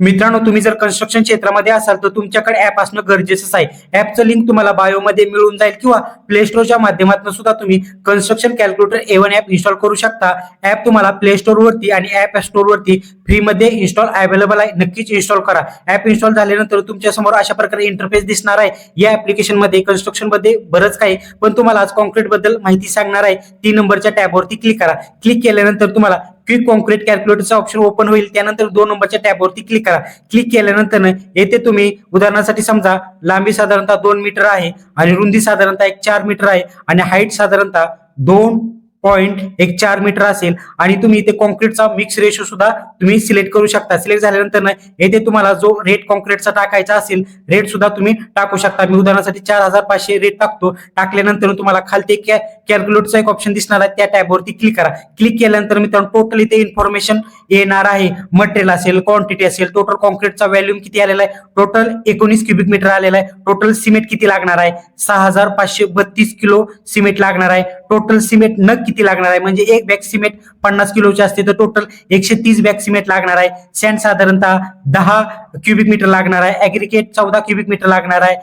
मित्रांनो, तुम्ही जर कन्स्ट्रक्शन क्षेत्रामध्ये असाल तर तुमच्याकडे ऍप असणं गरजेचंच आहे. ऍपचं लिंक तुम्हाला बायोमध्ये मिळून जाईल किंवा प्ले स्टोरच्या माध्यमातून सुद्धा तुम्ही construction calculator A1 app install करू शकता. ऍप तुम्हाला प्ले स्टोर वरती आणि ऍप स्टोर वरती फ्रीमध्ये इन्स्टॉल अवेलेबल आहे. नक्कीच इन्स्टॉल करा. ऍप इन्स्टॉल झाल्यानंतर तुमच्या समोर अशा प्रकारे इंटरफेस दिसणार आहे. या ऍप्लिकेशन मध्ये कन्स्ट्रक्शन मध्ये बरंच काही, पण तुम्हाला आज कॉन्क्रीट बद्दल माहिती सांगणार आहे. 3 नंबरच्या टॅबवरती क्लिक करा. क्लिक केल्यानंतर तुम्हाला क्विक कॉन्क्रीट कॅल्क्युलेटरचा ऑप्शन ओपन होईल. त्यानंतर 2 नंबरच्या टॅबवरती क्लिक करा. क्लिक केल्यानंतर येथे तुम्ही उदाहरणासाठी समजा लांबी साधारणतः 2 मीटर आहे आणि रुंदी साधारणतः 4 मीटर आहे आणि हाईट साधारणतः 2.14 मीटर असेल आणि तुम्ही इथे कॉन्क्रीटचा मिक्स रेशो सुद्धा तुम्ही सिलेक्ट करू शकता. सिलेक्ट झाल्यानंतर येथे तुम्हाला जो रेट कॉन्क्रीटचा टाकायचा असेल रेट सुद्धा तुम्ही टाकू शकता. मी उदाहरणासाठी 4500 रेट टाकतो. टाकल्यानंतर तुम्हाला खालती कॅल्क्युलेटरचा एक ऑप्शन दिसणार आहे. त्या टॅबवरती क्लिक करा. क्लिक केल्यानंतर मित्रांनो टोटल इथे इन्फॉर्मेशन येणार आहे. मटेरियल असेल, क्वांटिटी असेल, टोटल कॉन्क्रीटचा व्हॅल्यूम किती आलेला आहे, टोटल 19 क्युबिक मीटर आलेला आहे. टोटल सिमेंट किती लागणार आहे, 6532 किलो सिमेंट लागणार आहे. टोटल सिमेंट नग किती लागणार आहे, म्हणजे एक बॅग सिमेंट 50 किलोचे असते तर टोटल 130 बॅग सिमेंट लागणार आहे. सँड साधारणतः 10 क्युबिक मीटर लागणार आहे. ऍग्रिगेट 14 क्युबिक मीटर लागणार आहे.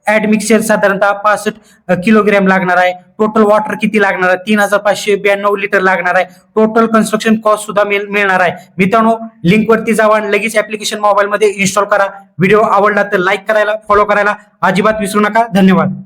ऍड मिक्सर साधारणतः 65 किलोग्रॅम लागणार आहे. टोटल वॉटर किती लागणार आहे, 3592 लिटर लागणार आहे. टोटल कन्स्ट्रक्शन कॉस्ट सुद्धा मिळणार आहे. मित्रांनो, लिंक वरती जावा आणि लगेच ऍप्लिकेशन मोबाईल मध्ये इन्स्टॉल करा. व्हिडिओ आवडला तर लाईक करायला, फॉलो करायला अजिबात विसरू नका. धन्यवाद.